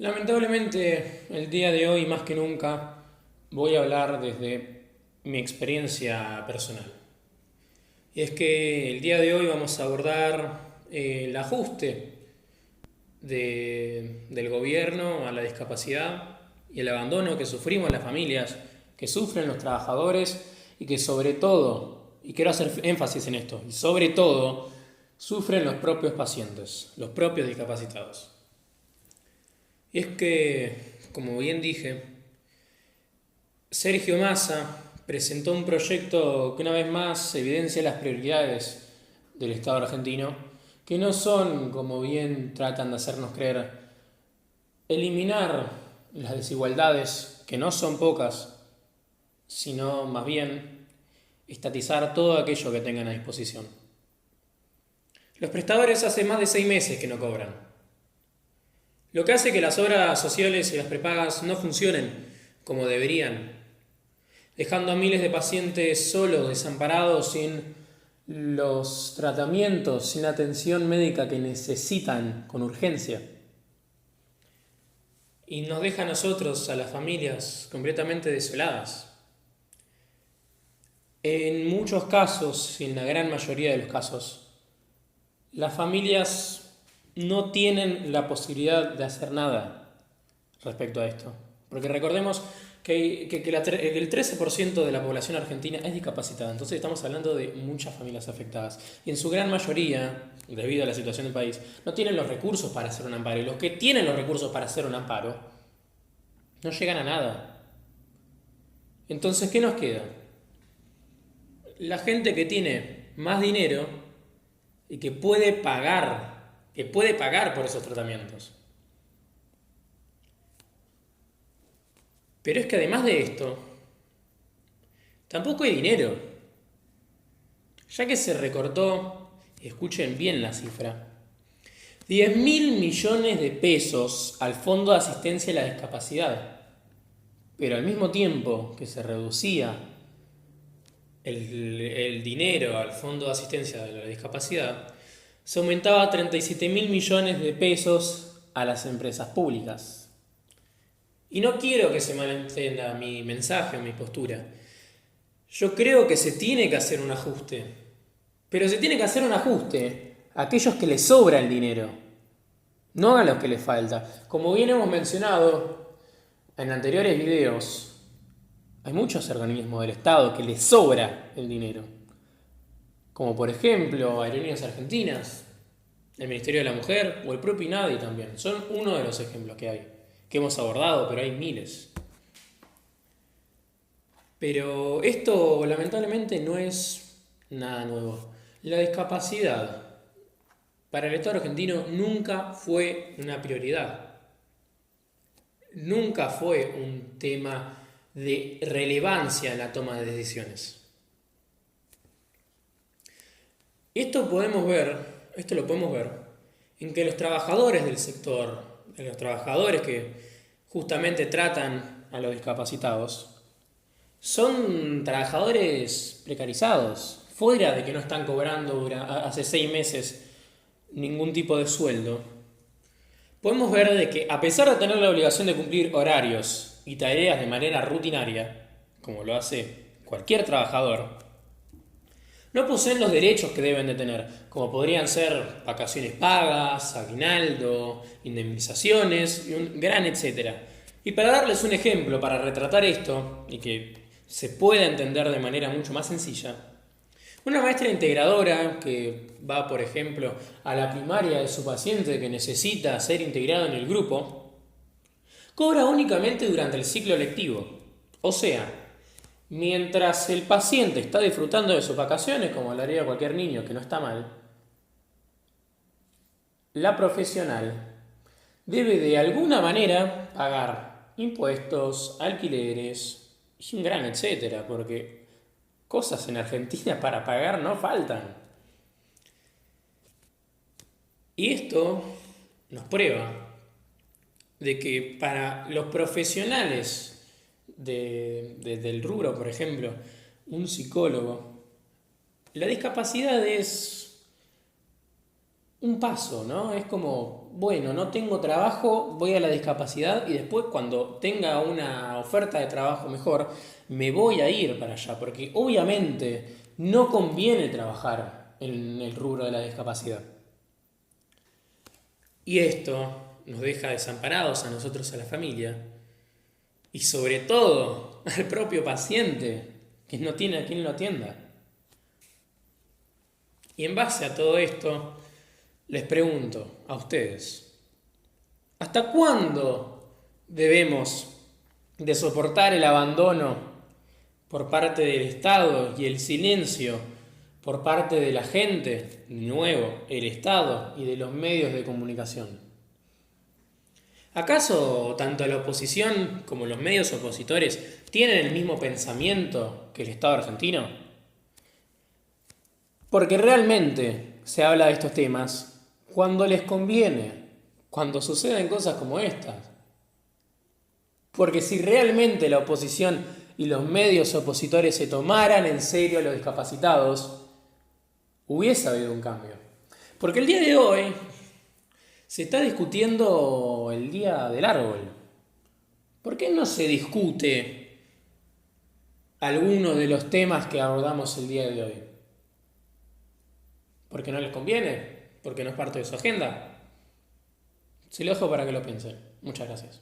Lamentablemente, el día de hoy, más que nunca, voy a hablar desde mi experiencia personal. Y es que el día de hoy vamos a abordar el ajuste del gobierno a la discapacidad y el abandono que sufrimos las familias, que sufren los trabajadores y que sobre todo, y quiero hacer énfasis en esto, y sobre todo, sufren los propios pacientes, los propios discapacitados. Y es que, como bien dije, Sergio Massa presentó un proyecto que una vez más evidencia las prioridades del Estado argentino, que no son, como bien tratan de hacernos creer, eliminar las desigualdades, que no son pocas, sino más bien estatizar todo aquello que tengan a disposición. Los prestadores hace más de 6 meses que no cobran, lo que hace que las obras sociales y las prepagas no funcionen como deberían, dejando a miles de pacientes solos, desamparados, sin los tratamientos, sin la atención médica que necesitan con urgencia. Y nos deja a nosotros, a las familias, completamente desoladas. En muchos casos, y en la gran mayoría de los casos, las familias no tienen la posibilidad de hacer nada respecto a esto. Porque recordemos que el 13% de la población argentina es discapacitada, entonces estamos hablando de muchas familias afectadas. Y en su gran mayoría, debido a la situación del país, no tienen los recursos para hacer un amparo. Y los que tienen los recursos para hacer un amparo, no llegan a nada. Entonces, ¿qué nos queda? La gente que tiene más dinero y que puede pagar por esos tratamientos. Pero es que además de esto, tampoco hay dinero, ya que se recortó, escuchen bien la cifra, 10.000 millones de pesos al Fondo de Asistencia a la Discapacidad. Pero al mismo tiempo que se reducía el dinero al Fondo de Asistencia a la Discapacidad, se aumentaba 37.000 millones de pesos a las empresas públicas. Y no quiero que se malentienda mi mensaje o mi postura. Yo creo que se tiene que hacer un ajuste. Pero se tiene que hacer un ajuste a aquellos que les sobra el dinero, no a los que les falta. Como bien hemos mencionado en anteriores videos, hay muchos organismos del Estado que les sobra el dinero. Como por ejemplo Aerolíneas Argentinas, el Ministerio de la Mujer o el propio INADI también. Son uno de los ejemplos que hay, que hemos abordado, pero hay miles. Pero esto lamentablemente no es nada nuevo. La discapacidad para el Estado argentino nunca fue una prioridad. Nunca fue un tema de relevancia en la toma de decisiones. Esto lo podemos ver en que los trabajadores del sector, los trabajadores que justamente tratan a los discapacitados, son trabajadores precarizados, fuera de que no están cobrando hace 6 meses ningún tipo de sueldo. Podemos ver de que a pesar de tener la obligación de cumplir horarios y tareas de manera rutinaria, como lo hace cualquier trabajador, no poseen los derechos que deben de tener, como podrían ser vacaciones pagas, aguinaldo, indemnizaciones y un gran etcétera. Y para darles un ejemplo, para retratar esto y que se pueda entender de manera mucho más sencilla, una maestra integradora que va, por ejemplo, a la primaria de su paciente que necesita ser integrado en el grupo, cobra únicamente durante el ciclo lectivo. O sea, mientras el paciente está disfrutando de sus vacaciones, como lo haría cualquier niño, que no está mal, la profesional debe de alguna manera pagar impuestos, alquileres y un gran etcétera, porque cosas en Argentina para pagar no faltan. Y esto nos prueba de que para los profesionales del rubro, por ejemplo, un psicólogo, la discapacidad es un paso, ¿no? Es como bueno, no tengo trabajo, voy a la discapacidad y después cuando tenga una oferta de trabajo mejor, me voy a ir para allá, porque obviamente no conviene trabajar en el rubro de la discapacidad. Y esto nos deja desamparados a nosotros, a la familia, y sobre todo al propio paciente, que no tiene a quien lo atienda. Y en base a todo esto, les pregunto a ustedes, ¿hasta cuándo debemos de soportar el abandono por parte del Estado y el silencio por parte de la gente, de nuevo, el Estado y de los medios de comunicación? ¿Acaso tanto la oposición como los medios opositores tienen el mismo pensamiento que el Estado argentino? Porque realmente se habla de estos temas cuando les conviene, cuando suceden cosas como estas. Porque si realmente la oposición y los medios opositores se tomaran en serio a los discapacitados, hubiese habido un cambio. Porque el día de hoy se está discutiendo el Día del Árbol. ¿Por qué no se discute alguno de los temas que abordamos el día de hoy? ¿Porque no les conviene? ¿Porque no es parte de su agenda? Se lo dejo para que lo piensen. Muchas gracias.